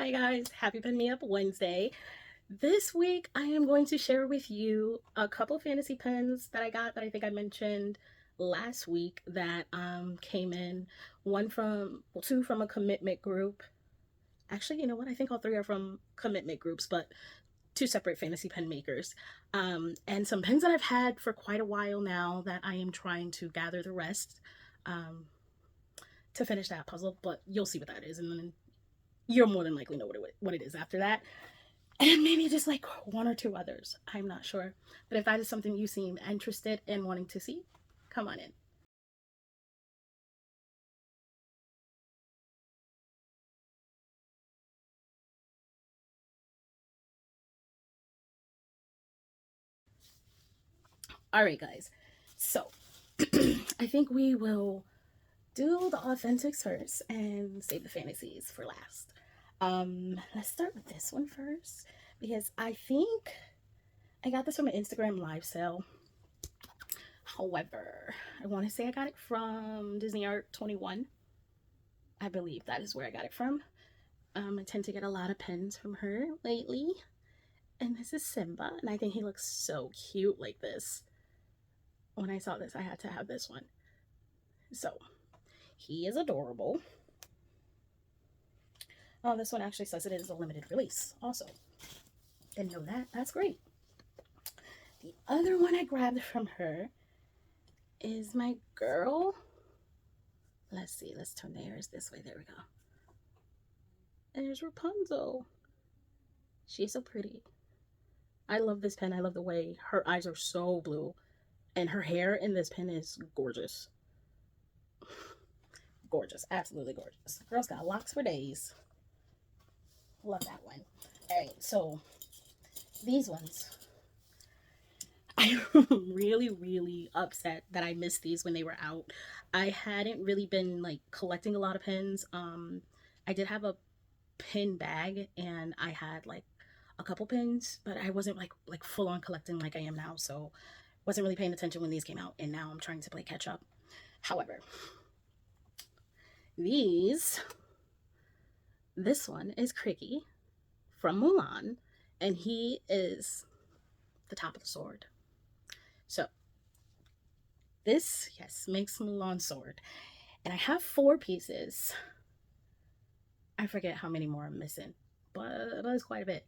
Hi guys, happy Pen Me Up Wednesday. This week I am going to share with you a couple fantasy pens that I got that I think I mentioned last week that came in. Two from a commitment group. Actually, you know what? I think all three are from commitment groups, but two separate fantasy pen makers. And some pens that I've had for quite a while now that I am trying to gather the rest um, to finish that puzzle, but you'll see what that is. And then you'll more than likely know what it is after that. And maybe just like one or two others. I'm not sure. But if that is something you seem interested in wanting to see, come on in. All right, guys. So I think we will do the authentics first and save the fantasies for last. Let's start with this one first because I think I got this from an Instagram live sale. However, I want to say I got it from Disney Art 21. I believe that is where I got it from. I tend to get a lot of pens from her lately. And this is Simba, and I think he looks so cute like this. When I saw this, I had to have this one. So, he is adorable. Oh, this one actually says it is a limited release also. Didn't know that. That's great. The other one I grabbed from her is my girl. Let's see. Let's turn the ears this way. There we go. There's Rapunzel. She's so pretty. I love this pen. I love the way her eyes are so blue. And her hair in this pen is gorgeous. Gorgeous. Absolutely gorgeous. Girl's got locks for days. Love that one. Alright, so these ones. I'm really, really upset that I missed these when they were out. I hadn't really been like collecting a lot of pens. I did have a pin bag and I had like a couple pins, but I wasn't like full on collecting like I am now, so wasn't really paying attention when these came out, and now I'm trying to play catch up. However, this one is Cricky from Mulan, and he is the top of the sword. So this, yes, makes Mulan sword. And I have 4 pieces. I forget how many more I'm missing, but it's quite a bit.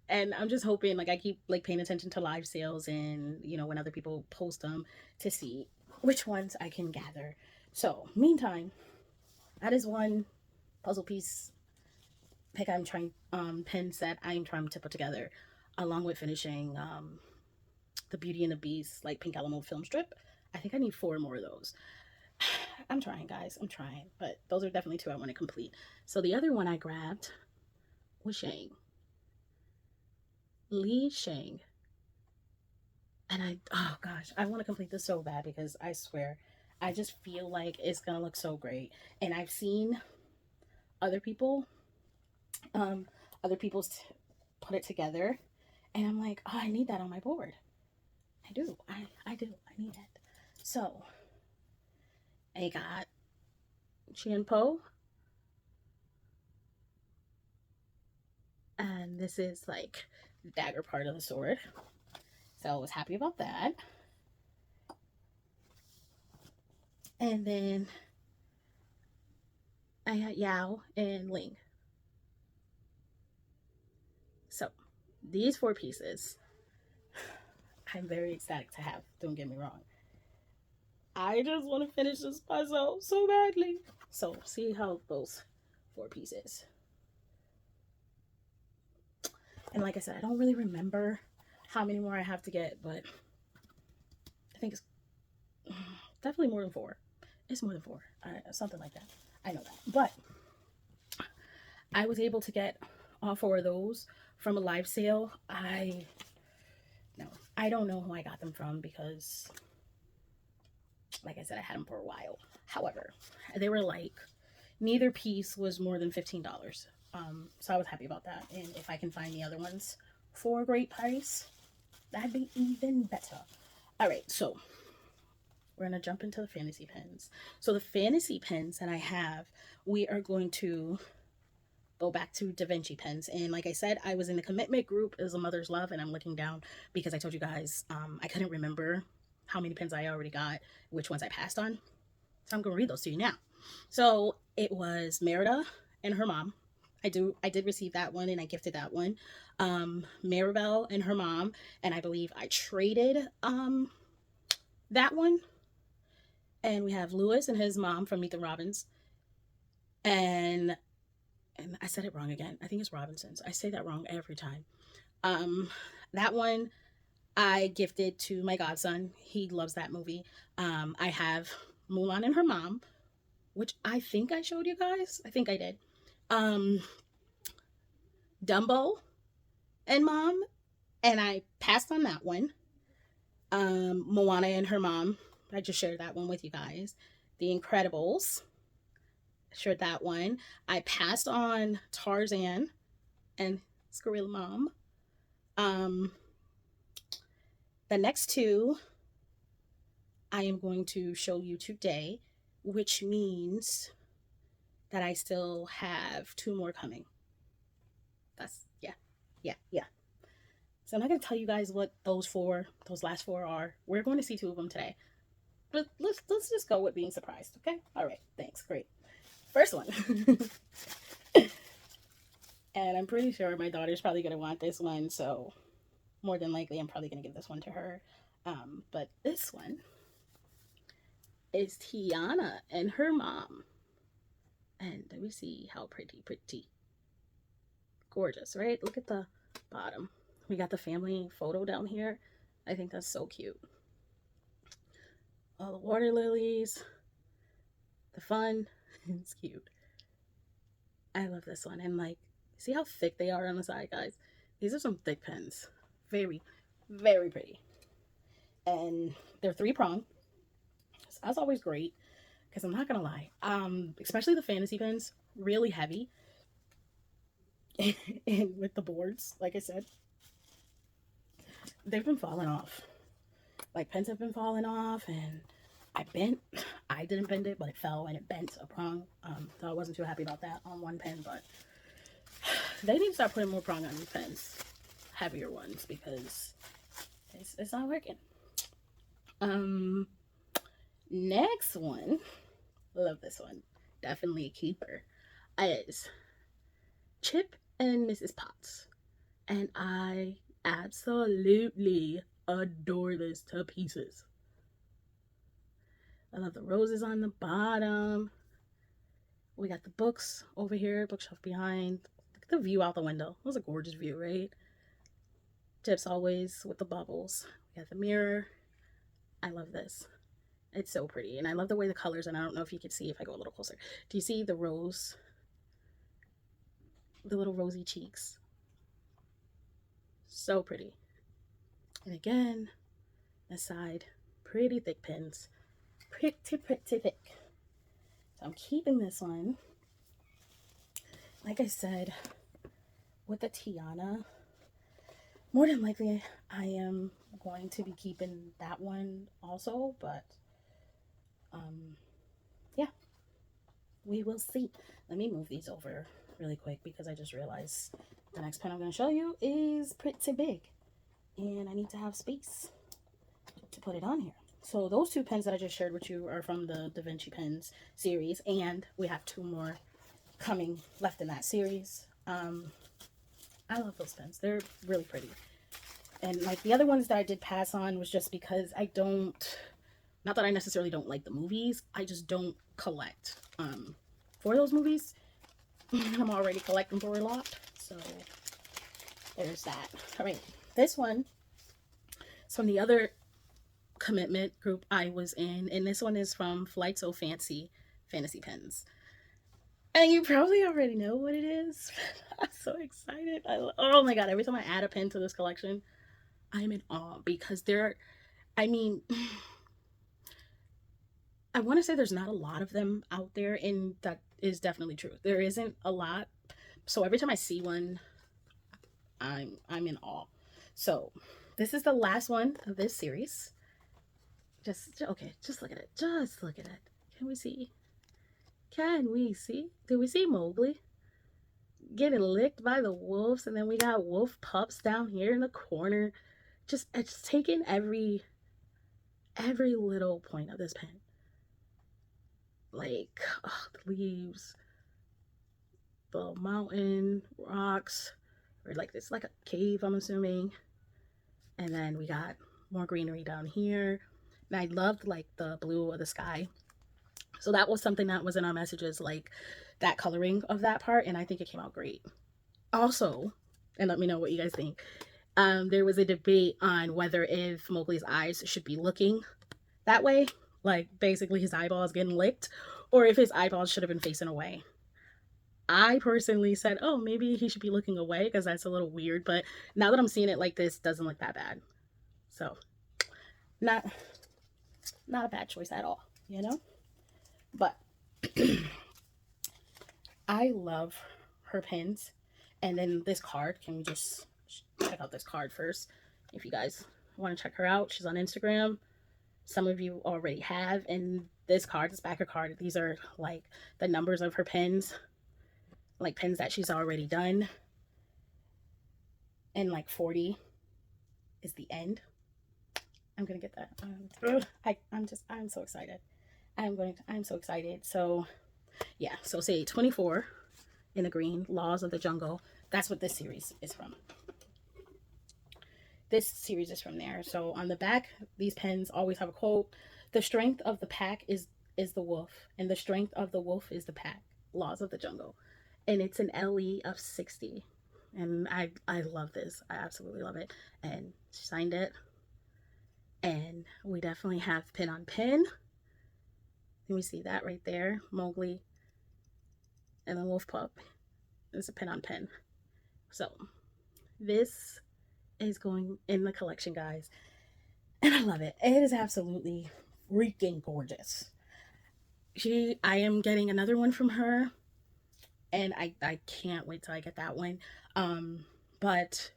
And I'm just hoping, like, I keep like paying attention to live sales and when other people post them to see which ones I can gather. So meantime, that is one puzzle piece pick I'm trying pen set I'm trying to put together, along with finishing the Beauty and the Beast like pink alamo film strip. I think I need 4 more of those. I'm trying, guys. I'm trying. But those are definitely 2 I want to complete. So the other one I grabbed was Li Shang. And oh gosh, I want to complete this so bad because I swear, I just feel like it's going to look so great. And I've seen other people, um, other people's put it together. And I'm like, oh, I need that on my board. I do. I do. I need it. So I got Chien Po, and this is like the dagger part of the sword. So I was happy about that. And then I got Yao and Ling. So these 4 pieces, I'm very ecstatic to have. Don't get me wrong. I just want to finish this puzzle so badly. So see how those 4 pieces. And like I said, I don't really remember how many more I have to get, but I think it's definitely more than 4. It's more than 4. Something like that. I know that. But I was able to get all 4 of those from a live sale. I don't know who I got them from because, like I said, I had them for a while. However, they were like, neither piece was more than $15. So I was happy about that. And if I can find the other ones for a great price, that'd be even better. All right, so we're going to jump into the fantasy pens. So the fantasy pens that I have, we are going to go back to DaVinci pens. And like I said, I was in the commitment group as a mother's love, and I'm looking down because I told you guys I couldn't remember how many pens I already got, which ones I passed on. So I'm gonna read those to you now. So it was Merida and her mom. I did receive that one and I gifted that one. Maribel and her mom, and I believe I traded that one. And we have Lewis and his mom from Meet the Robins. And I said it wrong again. I think it's Robinsons. I say that wrong every time. That one I gifted to my godson. He loves that movie. I have Mulan and her mom, which I think I showed you guys. I think I did. Dumbo and mom, and I passed on that one. Moana and her mom, I just shared that one with you guys. The Incredibles, shared that one. I passed on Tarzan and Gorilla Mom. The next two I am going to show you today, which means that I still have two more coming. That's, yeah. So I'm not going to tell you guys what those last four are. We're going to see two of them today. But let's just go with being surprised, okay? All right, thanks, great. First one. And I'm pretty sure my daughter's probably going to want this one, so more than likely I'm probably going to give this one to her. But this one is Tiana and her mom. And let me see how pretty. Gorgeous, right? Look at the bottom. We got the family photo down here. I think that's so cute. All the water lilies. The fun. It's cute. I love this one. And like, see how thick they are on the side, guys? These are some thick pens. Very, very pretty. And they're 3-prong. So that's always great. Because I'm not going to lie. Especially the fantasy pens. Really heavy. And with the boards, like I said, they've been falling off. Like, pens have been falling off, and I didn't bend it, but it fell and it bent a prong. So I wasn't too happy about that on one pen, but they need to start putting more prong on these pens, heavier ones, because it's not working. Next one, love this one, definitely a keeper, is Chip and Mrs. Potts, and I absolutely adore this to pieces. I love the roses on the bottom. We got the books over here, bookshelf behind. Look at the view out the window. It was a gorgeous view, right? Chip's always with the bubbles. We got the mirror. I love this. It's so pretty, and I love the way the colors, and I don't know if you can see if I go a little closer. Do you see the rose? The little rosy cheeks. So pretty. And again, this side, pretty thick pins. Pretty thick. So I'm keeping this one. Like I said, with the Tiana, more than likely I am going to be keeping that one also, but yeah, we will see. Let me move these over really quick because I just realized the next pen I'm going to show you is pretty big, and I need to have space to put it on here. So those two pens that I just shared with you are from the DaVinci pens series, and we have two more coming left in that series. I love those pens. They're really pretty. And like the other ones that I did pass on was just because I don't, not that I necessarily don't like the movies, I just don't collect for those movies. I'm already collecting for a lot, so there's that. All right, this one is from the other commitment group I was in, and this one is from Flight So Fancy Fantasy Pens. And you probably already know what it is. I'm so excited. Oh my god, every time I add a pen to this collection, I'm in awe because I mean, I want to say there's not a lot of them out there, and that is definitely true. There isn't a lot. So every time I see one, I'm in awe. So this is the last one of this series. Just look at it. Just look at it. Can we see? Do we see Mowgli? getting licked by the wolves, and then we got wolf pups down here in the corner. Just it's taking every little point of this pen. Like, oh, the leaves, the mountain, rocks, or like this, like a cave, I'm assuming. And then we got more greenery down here. And I loved like the blue of the sky. So that was something that was in our messages, like that coloring of that part. And I think it came out great. Also, and let me know what you guys think. There was a debate on whether if Mowgli's eyes should be looking that way, like basically his eyeballs getting licked, or if his eyeballs should have been facing away. I personally said, oh, maybe he should be looking away because that's a little weird. But now that I'm seeing it like this, doesn't look that bad. So, not a bad choice at all, you know? But I love her pins. And then this card, can we just check out this card first? If you guys want to check her out, she's on Instagram. Some of you already have. And this card, this backer card, these are like the numbers of her pins. Like pins that she's already done. And like 40 is the end. I'm gonna get that. I'm so excited. I'm so excited. So yeah, so say 24 in the green, Laws of the Jungle. That's what this series is from. This series is from there. So on the back, these pens always have a quote. The strength of the pack is the wolf, and the strength of the wolf is the pack. Laws of the Jungle. And it's an LE of 60. And I love this. I absolutely love it. And she signed it. And we definitely have pin on pin. Let me see that right there. Mowgli and the wolf pup. It's a pin on pin. So this is going in the collection, guys. And I love it. It is absolutely freaking gorgeous. I am getting another one from her. And I can't wait till I get that one. But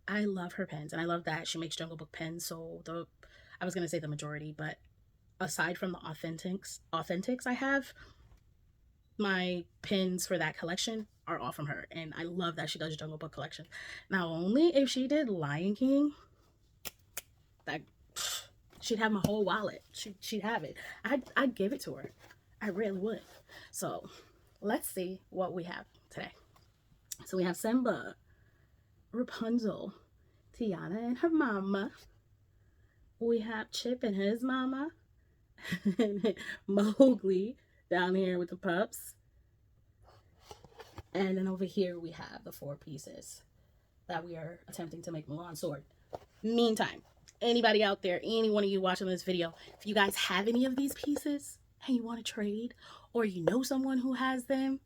I love her pens, and I love that she makes Jungle Book pens. So I was gonna say the majority, but aside from the authentics I have, my pins for that collection are all from her, and I love that she does Jungle Book collection. Now, only if she did Lion King, that she'd have my whole wallet. She'd have it. I'd give it to her. I really would. So let's see what we have today. So we have Simba, Rapunzel, Tiana and her mama. We have Chip and his mama. And Mowgli down here with the pups. And then over here we have the 4 pieces that we are attempting to make Mulan's sword. Meantime, anybody out there, any one of you watching this video, if you guys have any of these pieces and you want to trade, or you know someone who has them,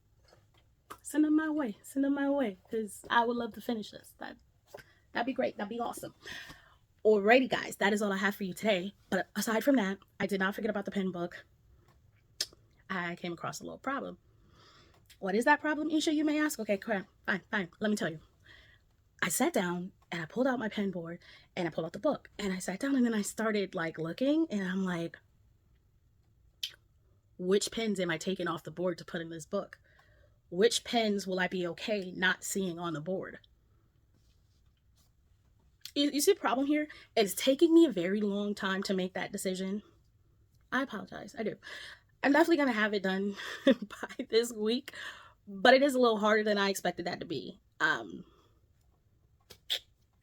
send them my way. Send them my way, because I would love to finish this. That'd be great. That'd be awesome. Alrighty, guys, that is all I have for you today. But aside from that, I did not forget about the pen book. I came across a little problem. What is that problem, Isha, you may ask? Okay, fine. Let me tell you. I sat down and I pulled out my pen board and I pulled out the book. And I sat down and then I started like looking, and I'm like, which pens am I taking off the board to put in this book? Which pens will I be okay not seeing on the board? You see the problem here? It's taking me a very long time to make that decision. I apologize. I do. I'm definitely going to have it done by this week, but it is a little harder than I expected that to be.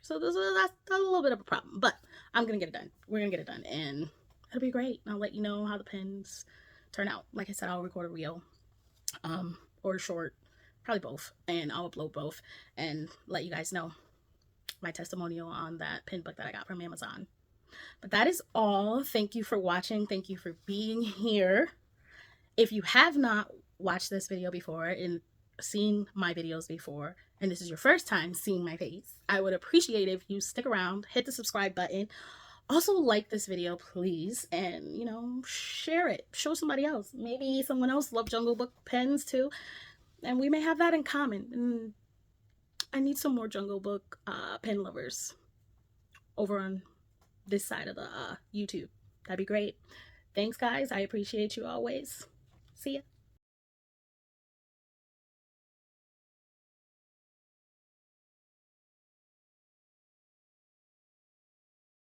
So that's a little bit of a problem, but I'm going to get it done. We're going to get it done, and it'll be great. I'll let you know how the pens turn out. Like I said, I'll record a reel or a short, probably both, and I'll upload both and let you guys know my testimonial on that pen book that I got from Amazon. But that is all. Thank you for watching. Thank you for being here. If you have not watched this video before and seen my videos before, and this is your first time seeing my face, I would appreciate it if you stick around, hit the subscribe button. Also, like this video, please, and, you know, share it. Show somebody else. Maybe someone else loves Jungle Book pens too, and we may have that in common. And I need some more Jungle Book pen lovers over on this side of the YouTube. That'd be great. Thanks, guys. I appreciate you always. See ya.